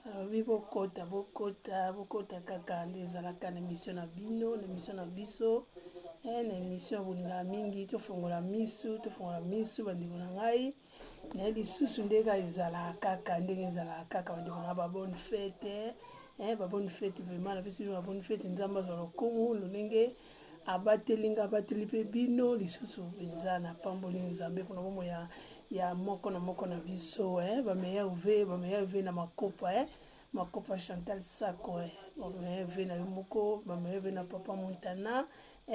Oui, bokota kaka nde ezalaka na émission na bino, na émission na biso, na émission bolingaka mingi, tofongola misu bandeko na ngai, na lisusu ndenge ezalaka kaka, ndenge ezalaka kaka bandeko na ba bonne fête, ba bonne fête vraiment, na pesi ba bonne fête nzambe azwa lokumu, lolenge abatelinga abateli pe bino, lisusu penza na pamboli nzambe mpona bomo ya moko na biso, ba meilleur ve na makopa, makopa Chantal Sako, ba meilleur ve na moko, ba meilleur ve na Papa Montana,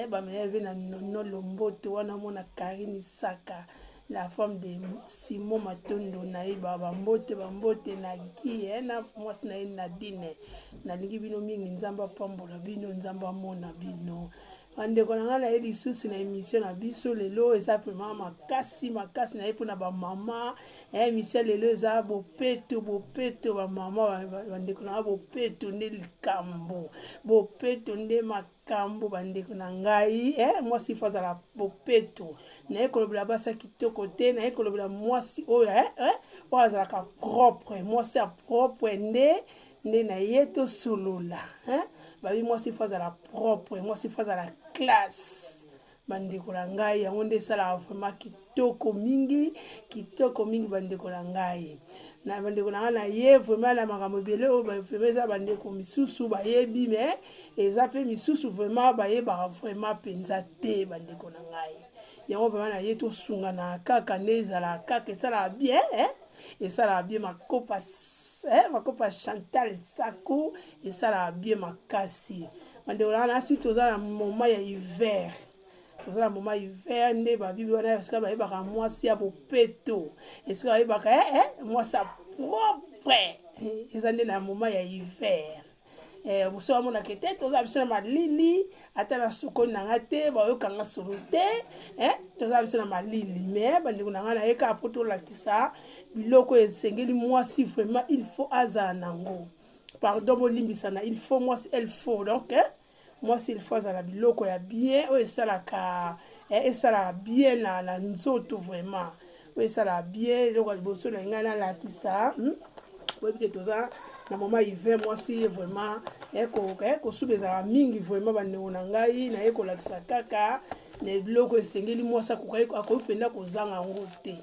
ba meilleur ve na Nono Lomboto wana mona Karine Saka, la femme de Simon Matondo naïba bambote na gi na mwasi na Nadine na lingi bino mingi nzamba pambola bino nzamba mona bino bandeko na nga na ye lisusu na émission na biso lelo eza vraiment makasi na ye mpona bamama émission lelo eza bopeto bamama bandeko na nga bopeto nde likambo bopeto nde makambo bandeko na ngai mwasi fo azala bopeto na ye kolobela basa kitoko te na ye kolobela mwasi oyo oyo azalaka propre mwasi ya propre nde na ye tosolola babi mwasi fo azala propre mwasi fo azala classe bandeko na ngai yango nde esalaka vraiment kitoko mingi bandeko na ngai na bandeko na ngai na ye vraiment na makambo ebele oyo vraiment eza bandeko misusu bayebi me eza mpe misusu vraiment bayebaka vraiment mpenza te bandeko na ngai yango vraiment na ye tosungana kaka nde ezalaka kaka esalaka bien esalaka bien makopa Chantal Sako esalaka bien makasi bandeko na nasi toza na moment ya hiver nde babibi wana esika bayebaka mwasi ya bopeto esika bayebaka mwasi ya propre eza nde na moment ya hiver boso bamonaka te toza biso na malili ata na sokoni na nga te bayokanga solo te toza biso na malili me bandeko na nga na ye kaka po tolakisa biloko esengeli mwasi vraiment il faut azala nango pardon bolimbisana il faut mwasi elle faut donc mwasi il faut azala biloko ya bien oyo esalaka bien na nzoto vraiment oyo esalaka bien eloko ya liboso na ngai nalakisa oyebi ke toza na moma hiver mwasi vraiment kosuba ezala mingi vraiment bandeko na ngai na ye kolakisa kaka na biloko esengeli mwasi akoki mpenda kozanga yango te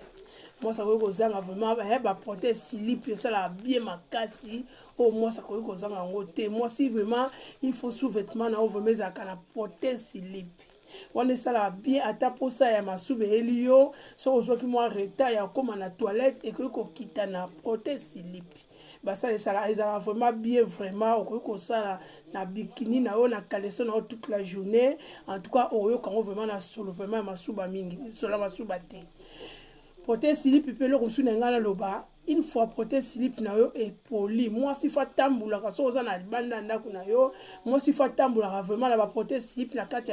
mwasi akoki kozanga vraiment baporte silipe esalaka bien makasi oyo mwasi akoki kozanga yango te mwasi vraiment il faut sous-vêtement na oyo vraiment ezalaka na porte silipe wana esalaka bien ata posa ya masuba eyeli yo soki ozwaki mwa retard ya koma na toilette ekoki kokita na porte silipe basala ezalaka vraiment bien vraiment okoki kosala na bikini na yo na caleçon na yo toute la journée en tout cas oyoka yango vraiment na solo vraiment ya masuba mingi solo ya masuba te porte silipe mpe eloko mosusu na ngai naloba une fois porte silipe na yo epoli mwasi fo atambulaka soki oza na libanda ya ndako na yo mwasi fo atambulaka vraiment na baporte silipe na kati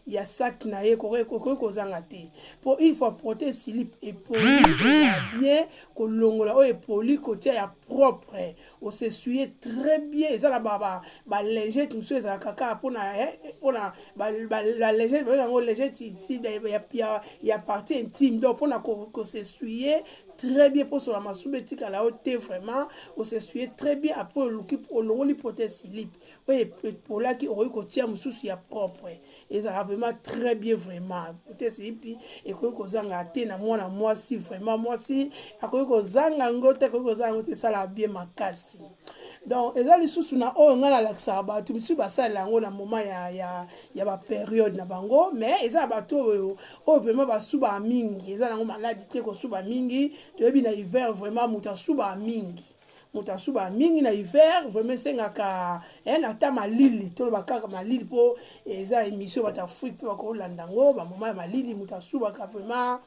ya saki na ye kokoki kozanga te mpo une fois porte silipe epoli bien kolongola oyo epoli kotia ya propre osesuye très bien eza na balingete mosusu ezalaka kaka mpona balingete bayoka yango lingete ya partie intime donc mpona kosesuye très bien pour la masube etikala yo te vraiment osesuye très bien après olongoli porte silipe oyo epolaki okoki kotia mosusu ya propre ezalaka vraiment très bien vraiment porte silipe ekoki kozanga te na mwana mwasi vraiment mwasi akoki kozanga yango te akoki kozanga yango te esalaka bien makasi donc eza lisusu na oyo ngai nalakisaka bato misusu basalela yango na moment ya bapériode na bango mais eza na bato oyo vraiment basubaka mingi eza nango maladi te kosuba mingi toyebi na hiver vraiment moto asubaka mingi na hiver vraiment esengaka nata malili toloba kaka malili mpo eza émission bato afrique mpe bakolanda yango bamoma ya malili moto asubaka vraiment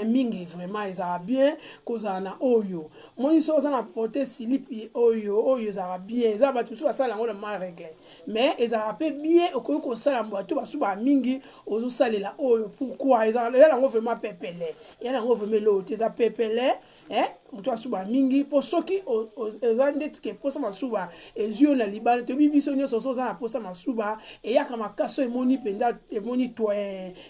mingi vraiment ezala bien kozala na oyo moni so oza na porte silipe oyo ezala bien eza bato mosusu basala yango na ma regle mais ezalaka mpe bien okoki kosala bato basubaka mingi ozosalela oyo pourquoi eza yango vraiment pepele eza yango vraiment eloko te eza pepele moto asuba mingi po soki eza ndeti ke posa masuba ezwi yo na libala toyebi biso nyonso so oza na posa masuba eyaka makasi emoni mpenza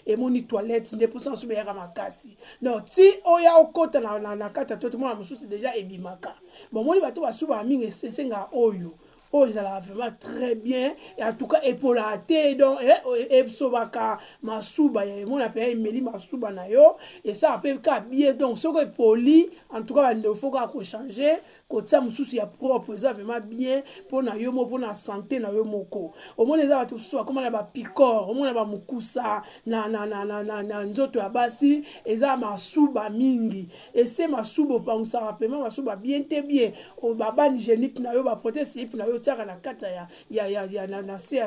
emoni toilette nde posa masuba eyaka makasi non ti oya okota na kata to mona mosusu déjà ebimaka bon moni bato basuba mingi esenga oyo oyo ezalaka vraiment très bien et en tout cas epola te donc esobaka masuba ya emona mpe emeli masuba na yo esala mpe ka bien donc soko epoli en tout cas bandeko fo kaka kochange kotia mosusu ya propre eza vraiment bien mpona yo moko mpona santé na yo moko omona eza bato mosusu bakomana bapicor omona bamokusa na nzoto ya basi eza masuba mingi ese masuba opangusaka pema masuba bien te bien babani génique na yo baprote silipe na yo tiaka na kata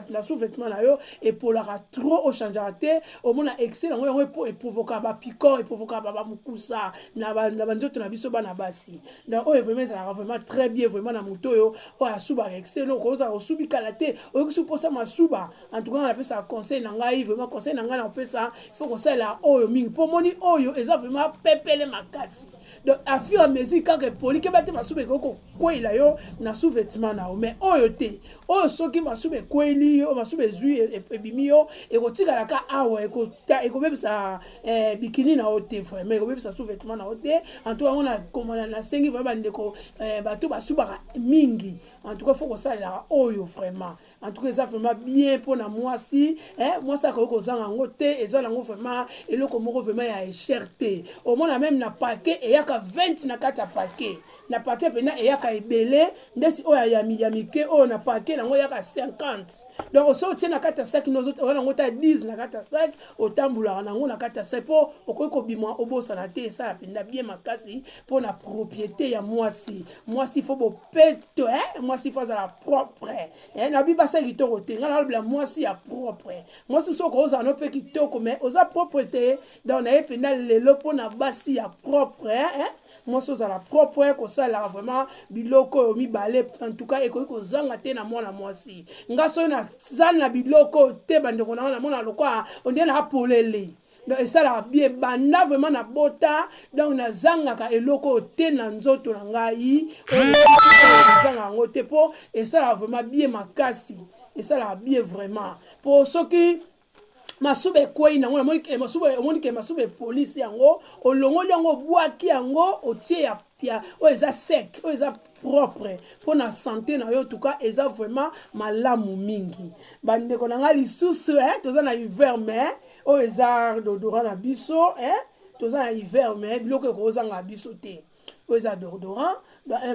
na sous-vêtement na yo epolaka trop ochangeaka te omona excès nango yango eprovoka bapicor eprovoka bamokusa na banzoto na biso bana basi donc oyo vraiment ezalaka vraiment très bien vraiment na moto oyo oyo asubaka excès no kozala kosubikala te oyoki posa masuba en tout cas napesa conseil na ngai vraiment conseil na ngai na kopesa il faut kosalela oyo mingi mpo moni oyo eza vraiment pepele makasi donc à fur et à mesure kaka epoli keba te masuba ekoki kokweyela yo na sous-vêtement na yo mais oyo te oyo soki masuba ekweyeli yo masuba ezwi ebimi yo ekotikalaka awa ekobebisa bikini na yo te vraiment ekobebisa sous-vêtement na yo te en tout cas ngona nasengi vraiment bandeko bato basubaka mingi en tout cas faut kosalelaka oyo vraiment en tout cas eza vraiment bien mpona mwasi mwasi akoki kozanga yango te eza nango vraiment eloko moko vraiment ya cher te omona même na paquet eyaka 20 na kati ya paquet na paquet pena eyaka ebele ndesi oyo ya mike oyo na paquet nango eyaka 50 donc so otie na kati ya sac oyo nango ta 10 na kati ya sac otambulaka nango na kati ya sac mpo okoki kobima obosana te esala mpenza bien makasi mpona propriété ya mwasi mwasi fo bopeto mwasi fo azala propre na bibasa kitoko te nga nalobela mwasi ya propre mwasi mosu okozala no mpe kitoko mais oza propre te donc naye mpenza lelo mpona basi ya propre mwasi ozala propre kosalelaka vraiment biloko oyo mibale en tout cas ekoki kozanga te na mwana mwasi nga soki nazali na biloko te bandeko nango na mona lokola ondie na apolele donc esalaka bien banda vraiment na bota donc nazangaka eloko te na nzoto na ngai oyo nazanga yango te mpo esalaka vraiment bien makasi esalaka bien vraiment mpo soki masuba ekwei nango omoni ke masuba epolisi yango olongoli yango obwaki yango otie ya oyo eza sec oyo eza propre mpona santé na yo tuka eza vraiment malamu mingi bandeko na ngai lisusu toza na hiver mais oyo eza dodora na biso toza na hiver mais biloko ekozanga biso te oyo eza dodorant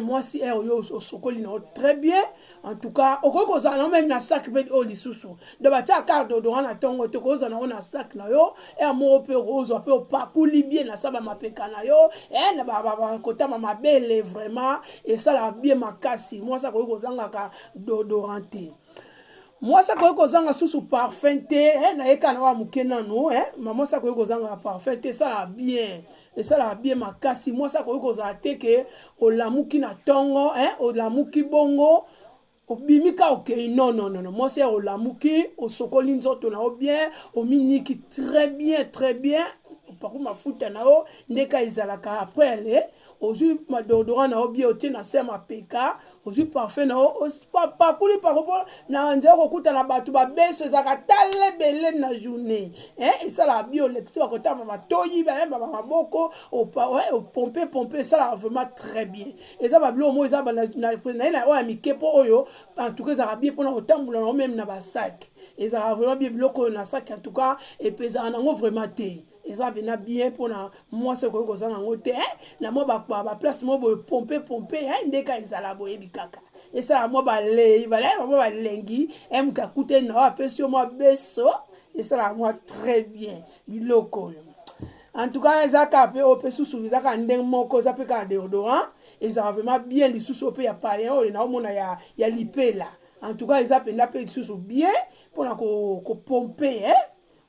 mwasi oyo osokoli na yo très bien en tout cas okoki kozala nango même na sac mpe oyo lisusu donc batia carte dodorant na ntongo te kozala nango na sac na yo moko mpe ozwa mpe opakuli bien na saba mapeka na yo na bakotama mabele vraiment esalaka bien makasi mwasi akoki kozangaka dodorant te mwasi akoki kozanga susu parfum te nayeka na wa moke nano mwasi akoki kozanga parfum te esalaka bien esalaka bien makasi mwasi akoki kozala te ke olamuki na ntongo olamuki bongo obimika okei non mwasi olamuki osokoli nzoto na yo bien ominiki très bien opaku mafuta na yo ndeka ezalaka après ale ozwi madodorant na yo bien otie na se ya mapeka ozwi parfum na yo pakuli pakopo na nzela kokuta na bato babeso ezalaka tala ebele na journée esalaka bien olekisi bakotama matoyi bayamba bamaboko opompe esalaka vraiment très bien eza babilo mo eza naye na oyo ya mike mpo oyo en tout cas ezalaka bien mpona kotambola nango même na basak ezalaka vraiment bien biloko oyo na sak en tout cas epezaka nango vraiment te eza bena bien mpona mwasi okoki kozanga yango te na mwa baplace mo boye pompe ndeka ezala boyebi kaka esala mwa balei mwa balengi moto akute na oyo apesi yo mwa beso esalaka mwa très bien biloko oyo en tout cas eza kaka mpe oyo mpe susu ezaka ndenge moko eza mpe kaka deodorant ezalaka vraiment bien lisusu mpe ya payen oyo naomona ya lipela en tout cas eza mpenza mpe lisusu bien mpona kopompe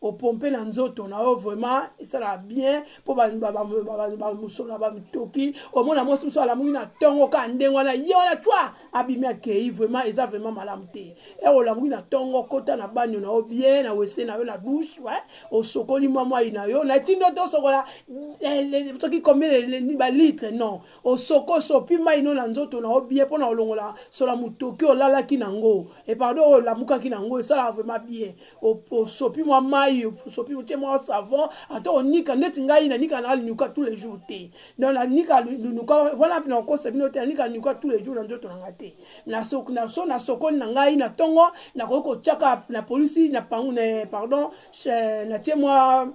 opompe na nzoto na yo vraiment esalaka bien mpo bamusolo na bamitoki omona mwasi mosu alamuki na ntongo kaka ndenge wana ye wana twa abimi akei vraiment eza vraiment malamu te olamuki na ntongo kota na banio na yo bien na wese na yo na douche osokoli mwai na yo na etindo te osokola soki combien balitre non osopi mai no na nzoto na yo bien mpona olongola sola motoki olalaki nango epardon oyo olamukaki nango esalaka vraiment bien osopi mwa mai ngai sopi tie moi savon ato nika ndeti ngai na nika na lunuka tous les jours te donc na nika lunuka voilà na ko sabino te nika lunuka tous les jours na nzoto na ngate na soko na ngai na tongo na ko chaka na police na pangu pardon na tie moi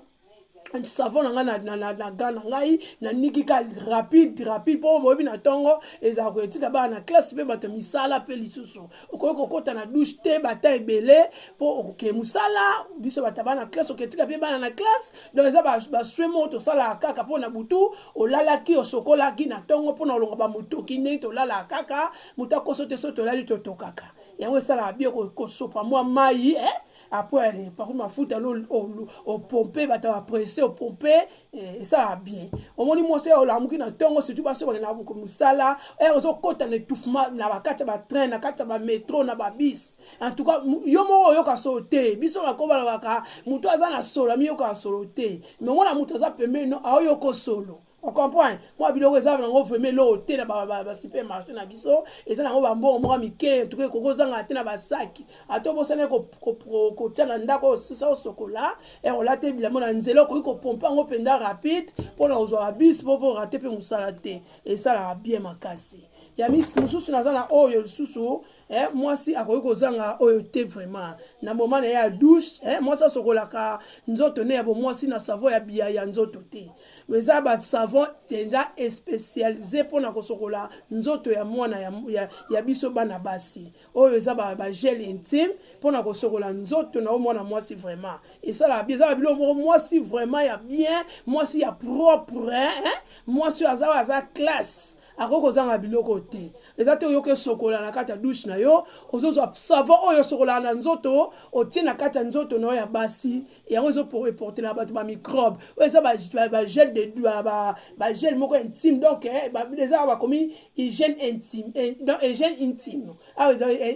savon na gana ngai na nikika rapide po bobi na tongo eza ko etika ba na classe pe bato misala pe lisusu ko kota na douche te bata ebele po ke musala biso bata na classe ko etika pe ba na classe donc eza ba swemo to sala kaka po na butu olala ki osokola ki na tongo po na olonga ba muto ki ne to lala kaka mutako sote lali to tokaka yango sala bien ko sopa moi mai après par contre ma foot au pomper bata va presser au pomper et ça va bien au moni moi c'est la muki na tongo surtout parce que na ko musala ozo kota na étouffement na bakata ba train na kata ba métro na ba bis en tout cas yo mo yo ka sauter biso ba ko ba baka muto aza na solo mi yo ka sauter mais moi na muto aza pembe no ayo ko solo. On comprend. Moi, biloko eza na ngo vraiment lo te na ba supermarché na biso eza na ngo ba mbongo mo mike to ko kozanga te na ba saki ato bosana ko tia na ndako so sokola et on late bilamo na nzelo ko pompa ngo penda rapide pour na ozwa bis pour rater pe musala te et ça la bien makasi ya mususu na zana oyo susu moi si akoki kozanga oyo te vraiment na moment na ya douche moi ça sokola ka nzoto ne ya bo moi si na savon ya nzoto te mais ça ba savon déjà spécialisé pour na kosokola nzoto ya mwana ya biso bana basi oyo za ba gel intime pour na kosokola nzoto na mwana moi si vraiment et ça la bien ça bilo moi si vraiment ya bien moi si ya propre moi si aza classe akoko zanga biloko te ezate oyo ke sokola na kata douche na yo ozozo savon oyo sokola na nzoto otie na kata nzoto no ya basi yango zo pour porter na bato ba microbe oyo ça ba gel de ba gel moko intime donc ba déjà ba komi hygiène intime donc hygiène intime ah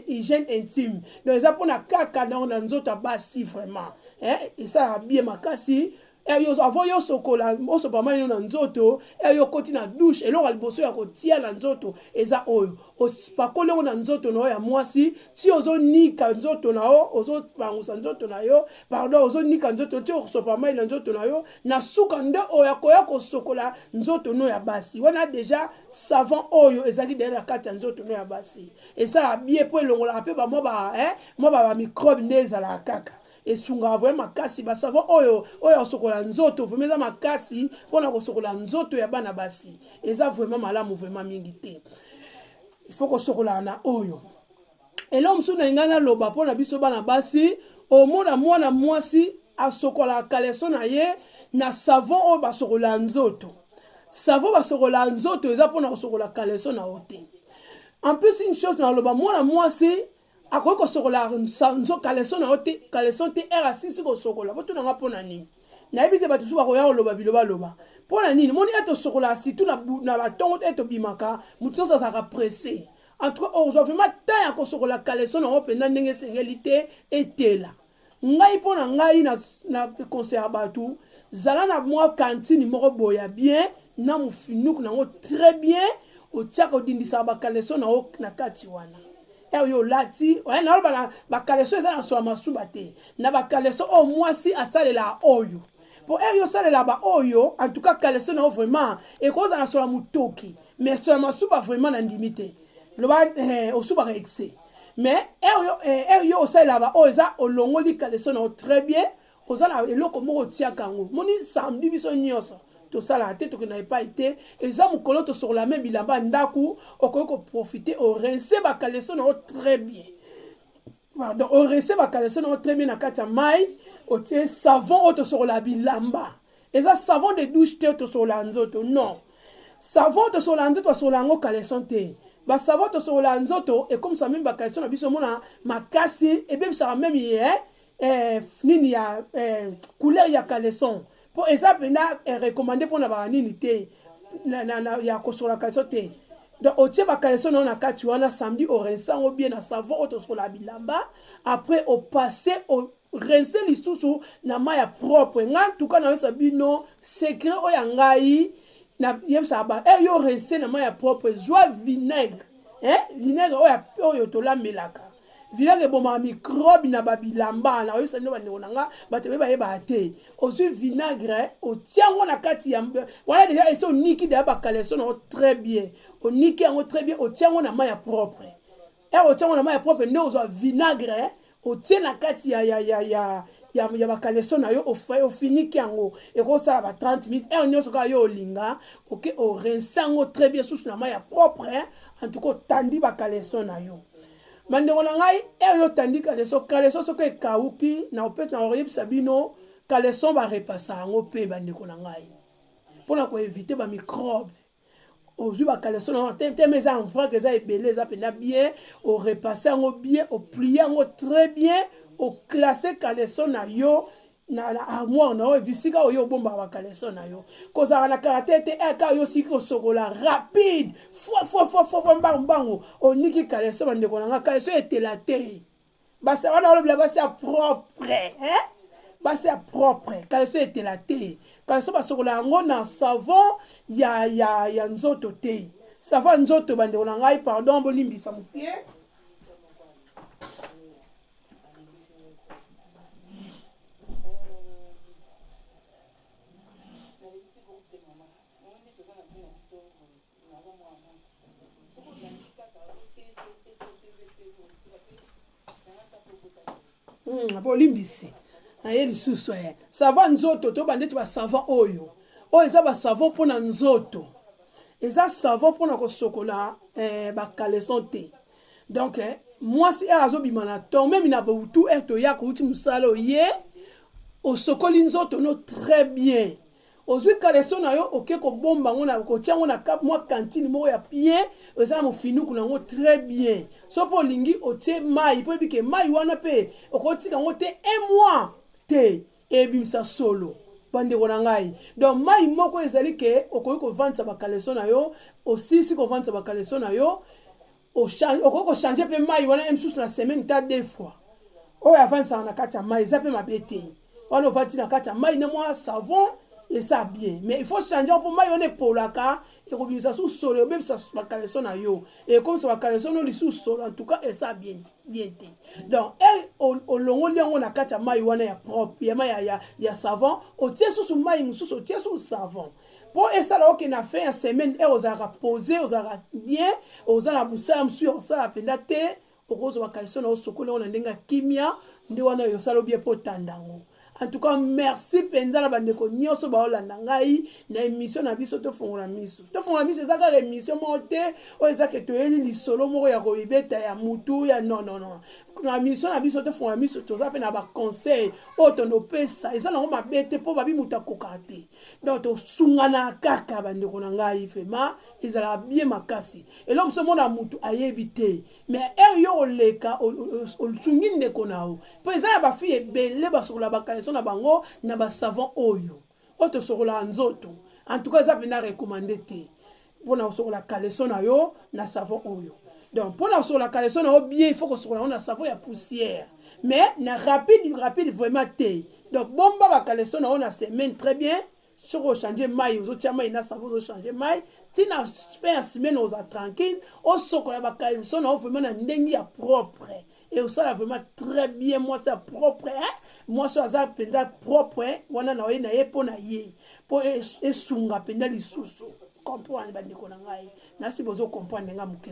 hygiène intime donc ça pour na kaka na nzoto basi vraiment et ça bien makasi yo avant yo sokola oso pa mai na nzoto yo koti na douche eloko liboso ya kotia na nzoto eza oyo osipakole na nzoto no ya mwasi ti ozo nika nzoto na yo ozo pangusa nzoto na yo pardon ozo nika nzoto ti oso pa mai na nzoto na yo na suka nde oya koya ko sokola nzoto no ya basi wana déjà savon oyo ezaki de na kati ya nzoto no ya basi et ça la bien po elongola pe ba mo ba microbe neza la kaka et sunga vraiment makasi ba savon oyo sokola nzoto vraiment makasi pona ko sokola nzoto ya bana basi eza vraiment malamu vraiment mingi te il faut ko sokola na oyo et l'homme suna ngana loba pona biso bana basi au mona mwana mwasi asokola kaleso na ye na savon oyo ba sokola nzoto savon ba sokola nzoto eza pona ko sokola kaleso na ote en plus une chose na loba mwana mwasi akoki kosokola nzo kaleso na ote kaleso te era sisi kosokola boto na ngapona nini na ebite bato suka koya koloba biloba pona nini moni eto sokola situ na batongo eto bimaka muto sa saka pressé en tout cas ozwa vraiment temps ya kosokola kaleso na openda ndenge sengeli te etela ngai pona ngai na conseil bato zala na mwa cantine moko boya bien na mufinuku nango très bien otiaka odindisa bakaleso na o na kati wana yo lati na ba kaleso eza na so masuba te na ba kaleso o mwasi asalela oyo po yo salela ba oyo en tout cas kaleso na vraiment e koza na so mutoki mais so masuba vraiment na ndimite lo ba osuba excès mais yo salela ba oyo za olongoli kaleso na très bien oza na eloko moko tiaka ngo moni samedi biso nyoso to sala te to na pas été eza mukolo to sur la même bilamba ndaku okoko profiter au rincer ba kaleso na très bien pardon au rincer ba kaleso na très bien na kata mai o tie savon auto sur la bilamba eza savon de douche te to sur la nzoto non savon to sur la nzoto sur la ngo kaleso te ba savon to sur la nzoto et comme ça même ba kaleso na biso mona makasi et bien ça même nini ya couleur ya kaleson pour exemple na recommandé pour na ba nini te na ya kosola kaleson te donc o tie ba kaleson na kati wana samedi au rinçant ou bien na savon auto sur la bilamba après au passer au rincer lisusu na maya propre nga tout cas na sabino secret o ya ngai na yebsa ba yo rincer na maya propre joie vinaigre vinaigre oyo to la melaka vinaigre boma microbe na babilamba na oyesa ndo bandeko nanga bato bayeba te ozwi vinaigre otiango na kati ya voilà déjà esi oniki deya bakaleso nango très bien oniki yango très bien otiango na mai ya propre otiango na mai ya propre nde ozwa vinaigre otie na kati ya bakaleso na yo ofiniki yango ekosala ba 30 minutes nyonso kaka yo olinga oke orince yango très bien susu na mai ya propre en tout cas otandi bakaleso na yo bandeko na ngai yo otandi kaleso soki ekauki na opete na oyebisa bino kaleso barepasa yango mpe bandeko na ngai mpona koevite bamicrobe ozwi bakaleso na teme eza en vrac eza ebele eza mpena bien orepasse yango bien oplie yango très bien oklasse kaleso na yo na armoire na yo ebisika oyo obombaka bakaleso na yo kozala na karate te eka yo siki kosokola rapide fwa mbangu oniki kaleso bandeko na nga kaleso etela te basi wana olobela basi ya propre basi ya propre kaleso etela te kaleso basokola yango na savon ya nzoto te savon nzoto bandeko na ngai pardon bolimbisa mokie bolimbisi aye lisusu savon nzoto to bandeti basavon oyo eza basavon mpona nzoto eza savon mpona kosokola bakaleson te donc mwasi azobima na to memi na bautu toya kouti mosala oye osokoli nzoto no très bien ozwi kaleso na yo oke kobomba yango na kotia yango na mwa kantine moko ya bien eza na mofinuku nango très bien so mpo olingi otie mai mpo ebike mai wana mpe okotika yango te 1 mois te ebimisa solo bandeko na ngai donc mai moko ezali ke okoki kovandisa bakaleso na yo osisi kovandisa bakaleso na yo okoki kochange mpe mai wana msusu na semaine ta 2 fois oyo avandisaka na kati ya mai eza mpe mabe te wana ovandi na kati ya mai na mwa savon eza bien mais il faut changer mpo mai wana epolaka ekobimisa su solo obebisa bakaleso na yo ekomisa bakaleso no lisusu solo en tout cas eza bien te donc olongoli yango na kati ya mai wana ya propre ya mai ya savon otie susu mai mosusu otie susu savon mpo esala oke na fin ya semaine ozalaka pose ozalaka bien ozala mosala mosusu ya kosala mpenza te okozwa bakaleso na osokoli yango na ndenge ya kimia nde wana yosala obie mpo otanda yango. En tout cas, merci penza na bandeko nyonso baolanda ngai na émission na biso tofongola miso. Tofongola miso ezaka émission mote o ezaka toyeli lisolo moko ya koibeta ya mutu ya non. Na mission na biso tofongola miso toza pe na ba conseil o tono pesa ezala ngo mabete po babi muta kokate. Donc to sungana kaka bandeko na ngai vraiment ezala bien makasi. Et l'homme se mona mutu ayebite. Mais yo oleka olsungi ndeko nao. Po ezala ba fille ebele basokola bakaleso na bango na ba savon oyo oto sokola nzoto en tout cas ça peut na recommander te pona sokola kaleso na yo na savon oyo donc pona sokola kaleso na yo bien il faut que sokola na savon ya poussière mais na rapide vraiment te donc bomba ba kaleso na yo na semaine très bien soko changer mai ozotia mai na savon ozo changer mai tina faire semaine oza tranquille o sokola ba kaleso na yo vraiment na ndengi ya propre. Et ça là vraiment très bien moi c'est propre moi ça ça penda propre wana na na ye pona ye po esunga penda lisusu comprendre bandeko na ngai na si bozo comprendre nga muke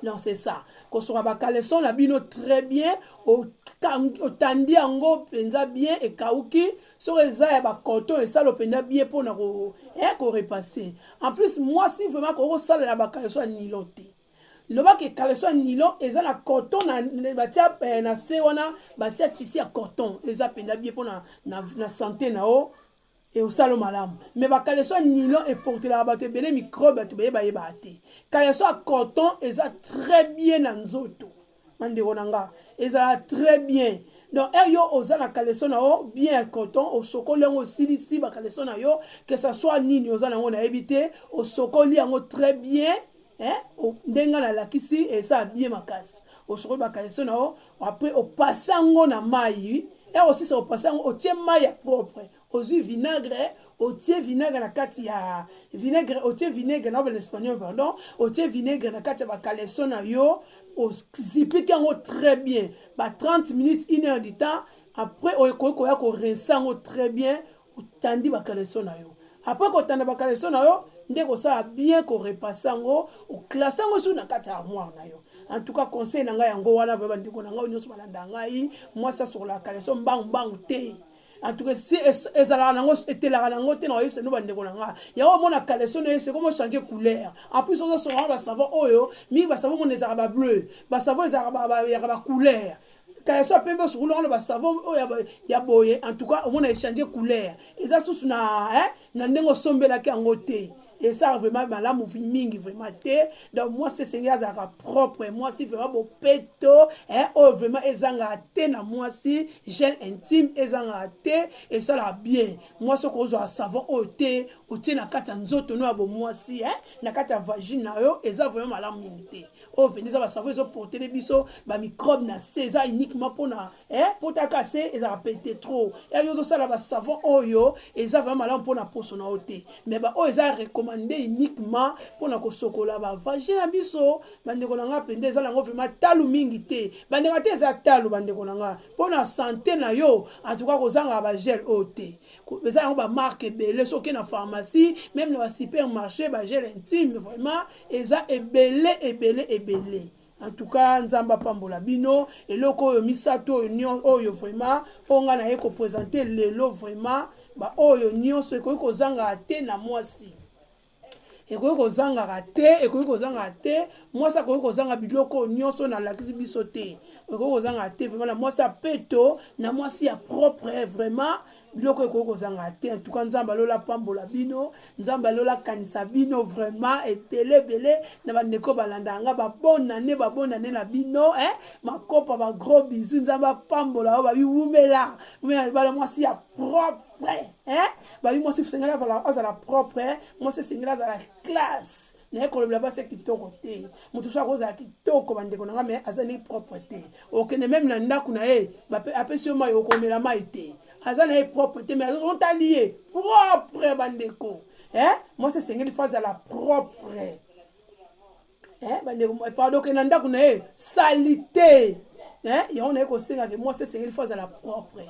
non c'est ça ko sera ba kaleson la bino très bien au tandi yango penza bien et kauki so eza ya ba coton et ça le penda bien pona ko repasser en plus moi si vraiment ko sala la ba kaleson nylon te loba ke kaleso nylon eza na coton na batia na se wana batia tissu ya coton eza penda bien pona na santé na o et au salon malamu mais ba kaleso nylon et porter la bato bele microbe bato yeba te kaleso coton eza très bien na nzoto mandeko nanga eza très bien donc yo oza na kaleso na o bien coton au sokoli yango silisi ba kaleso na yo que ça soit nini oza nango na ebité au sokoli yango très bien ndenga na lakisi eza bien makasi osokoli bakaleso na o après opasa yango na mai aussi ça opasa yango otie mai ya propre ozwi vinaigre otie vinaigre na kati ya vinaigre otie vinaigre na en espagnol pardon otie vinaigre na kati ya bakaleso na yo ozipiki yango très bien ba 30 minutes 1 heure du temps après okoya korince yango très bien otandi bakaleso na yo après kotanda bakaleso na yo nde kosala bien korepasse yango oklasse yango sur na kati ya armoire na yo. En tout cas conseil na ngai yango wana vraiment ndeko na ngai nyonso balanda ngai moi ça sur la kaleso mbangu te. En tout cas si ezala nango etelaka nango te na oyebisa no bandeko na ngai yango omona kaleso na ye c'est comment changer couleur en plus ozosonga basavon oyo mingi basavon mona ezalaka bableu basavon ezalaka bacouleur kaleso apembe osukulu wana basavon oyo ya boye en tout cas omona echange couleur eza susu na ndenge osombelaki yango te. Et ça vraiment malamu mingi vraiment te. Donc moi c'est seigneur azaka propre moi si vraiment beau peto oh vraiment ezanga te na moi si gel intime ezanga te et ça la bien moi ce qu'on a savon au te au te na kata nzoto no abo moi si na kata vagine na yo eza vraiment malamu mingi te. Oh venez ça va savon zo porter les biso ba microbe na ça uniquement pour na pour ta casser ezanga pété trop et yo zo ça la savon oyo eza vraiment malamu pour na poso na ote mais ba o eza recommandé uniquement pour na kosokola ba vagine na biso bandeko na nga pende eza lango vraiment talu mingi te bandeko te eza talu bandeko na nga pour na santé na yo en tout cas kozanga ba gel ote eza lango ba marque ebele soki na pharmacie même na ba supermarché ba gel intime vraiment eza ebele. En tout cas nzamba pambola bino eloko oyo misato oyo oyo vraiment onga na ye ko présenter lelo vraiment ba oyo nyonso ekoki kozanga te na mwasi ekoki kozanga te mwasi akoki kozanga biloko nyonso na lakisi biso te ekoki kozanga te vraiment na mwasi apeto na mwasi ya propre vraiment biloko ekoki kozanga te. En tout cas nzamba lola pambola bino nzamba lola kanisa bino vraiment ebele na bandeko balanda nga babonane na bino makopa ba gros bisous nzamba pambola o babiwumela bala mwasi ya propre babi mwasi sengela azala propre mwasi sengela azala classe na ekolobela basi kitoko te mutu so akozala kitoko bandeko na nga me azali propre te okende même na ndako na ye apesi yo mai okomela mai te azana ye propre te mais on t'a lié propre bandeko moi c'est sengeli phase à la propre bandeko pardon que na ndako na ye salité yango na ye kosenga ke moi c'est sengeli phase à la propre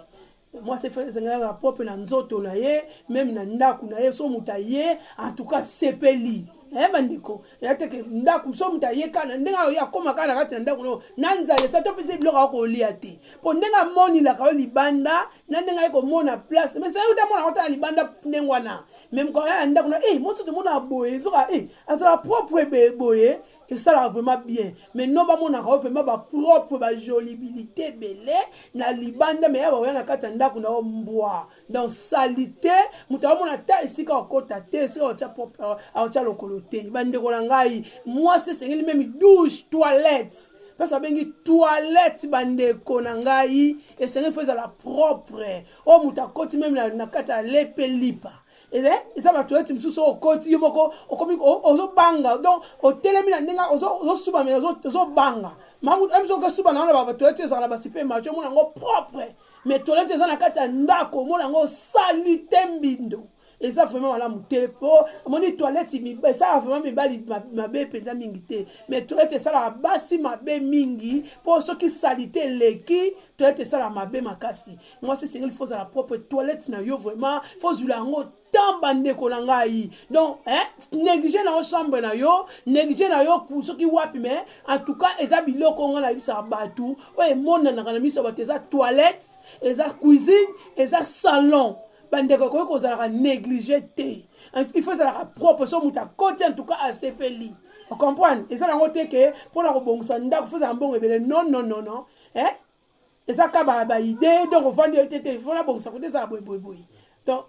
moi c'est sengeli la propre na nzoto na ye même na ndako na ye so muta ye en tout cas sepeli bandeko yateke ndako so muta ye kana ndenga ya koma kana kati na ndako no nanza ye sato pese biloko ko lia te po ndenga moni la ka libanda na ndenga ye ko mona place mais ça uta mona kota libanda ndengwana même quand ya ndako na moi so te mona boye zoka asala propre boye et ça là vraiment bien mais non ba mona ka vraiment ba propre ba jolibilité belé na libanda mais ya ba na kati ndako na mbwa donc salité muta mona ta isika okota te si o tia propre o tia lokolo te bandeko na ngai moi c'est sengeli même douche toilette parce que bengi toilette bandeko na ngai et sengeli faut la propre o muta koti même na kata lepe lipa eza bato eti mosusu okoti yo moko okomi ozobanga donc otelemi na ndenge ozosuba me ozobanga amiso okosuba na wana bato eti ezala na basupermarché omona yango propre mais toilette eza na kati ya ndako omona yango osali te mbindo eza vraiment malamu te mpo omoni toilette esalaka vraiment mibali mabe mpenza mingi te mais toilette esalaka basi mabe mingi mpo soki salite eleki toilette esalaka mabe makasi mwasi esengeli fo ozala propre toilette na yo vraiment fo ozwila yango tamba ndeko na ngai donc néglige na yo chambre na yo néglige na yo soki wapi mais en tout cas eza biloko nga na bisaka bato oyo emonanaka na miso bato eza toilette eza cuisine eza salon bandeko koyo kozalaka négligé te il faut ezalaka propre so mutu akoti en tout cas asepeli ocomprendre eza nango te ke mpona kobongisa ndako fo ezala mbongo ebele non eza ka baide donc ofandi te fona bongisa kote ezala boyeboyeboye donc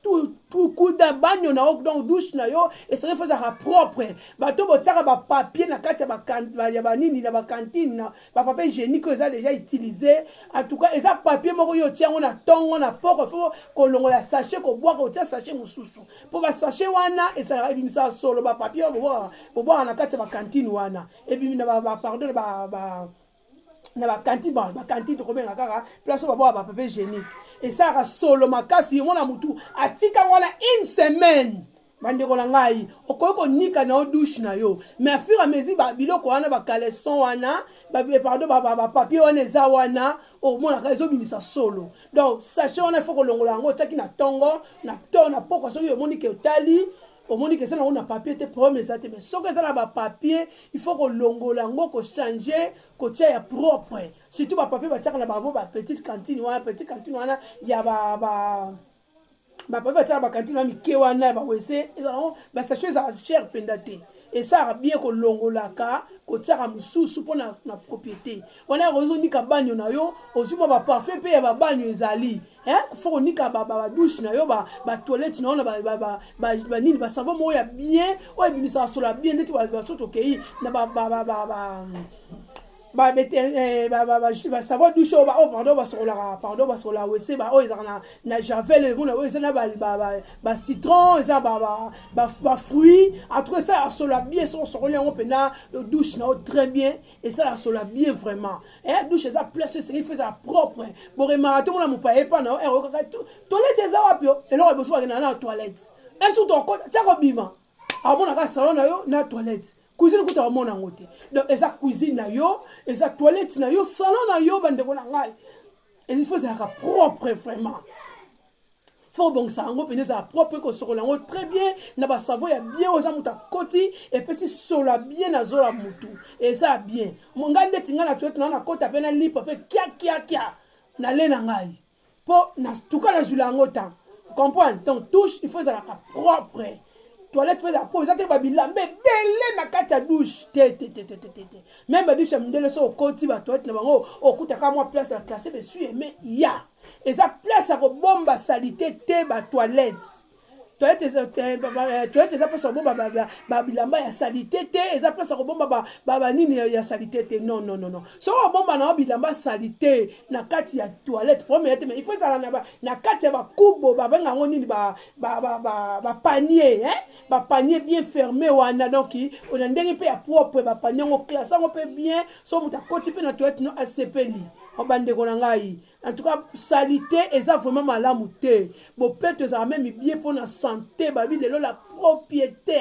tout coup de bagno na donc douche na yo et ça fait ça propre bato botiaka ba papier na kati ya banini na ba cantine na ba papier hygiénique ça déjà utilisé en tout cas eza papier moko yo tiango na tongo na poko fo kolongola sachet ko boire ko tia sachet mususu po ba sachet wana et ça ebimisa solo ba papier bo boire na kati ya ba cantine wana ebimi na ba pardon na bakanti bakanti tokobenga kaka place oyo baboya bapapier hygiénique esalaka solo makasi yango na mutu atika wana une semaine bandeko na ngai okoki konika na yo douche na yo mais à fur et à mesure biloko wana bacaleson wana pardon bapapier wana eza wana omonaka ezobimisa solo donc sachet wana ifo kolongola yango otiaki na ntongo na to na poko soki omoni ke otali omoni ke eza nango na papier te problème eza te mais soki eza na bapapier il faut kolongola yango kochange kotia ya propre surtout bapapier batiaka na bango bapetite cantine wana ya bapapier batiaka na bakantine wana mike wana ya bawese basachet eza cher mpenza te esalaka bien kolongolaka kotiaka mosusu mpo na propriété wana ya kozonika banio na yo ozwi mwa baparfum mpe ya babanio ezali fo konika badouche na yo batoilette na yo na banini basavon moko ya bien oyo ebimisaka solo ya bien ndeti baso tokei na savon douche pardon basokolaka wese oyo ezalaka na javel mona oyo eza na bacitron eza bafruit en tout cas esalaka solo ya bien soko osokoli yango mpena douche na yo très bien esalaka solo ya bien vraiment douche eza place oyo esengeli fo ezala propre boremaka te mona mopaya epa na yo okaka toilette eza wapi yo eloko eboso bakendana na toilette même soki tia kobima amonaka salon na yo na toilette cuisine kuta omona yango te donc eza cuisine na yo eza toilette na yo salon na yo bandeko na ngai il faut ezalaka propre vraiment faut bongisa yango mpena ezala propre kosokola yango très bien na basavo ya bien oza moto akoti epesi solo ya bien na zolo ya motu eza bien ngai ndeti ngai na toilette na kota mpe na lipa mpe kia na le na ngai mpo tuka na zula yango tan comprendre donc douche il faut ezalaka propre toilette feza po ezate babilamba ebele na kati ya douche te même badouche ya mindele so okoti batoilette na bango okutaka mwa place ya classe besu eme ya eza place ya kobomba salite te batoilette toilette eza place ya kobomba babilamba ya salite te eza place ya kobomba banini ya salite te non soko obomba na bilamba salite na kati ya toilette problème te mais il faut ezala na kati ya bakubo babenga yango nini bapanier bapanier bien fermé wana donc ona ndenge mpe ya propre bapanier yango classe yango mpe bien so moto akoti mpe na toilette no asepeli bandeko na ngai en tout cas salite eza vraiment malamu te bopeto ezala même bien mpona santé babi lelo la propriété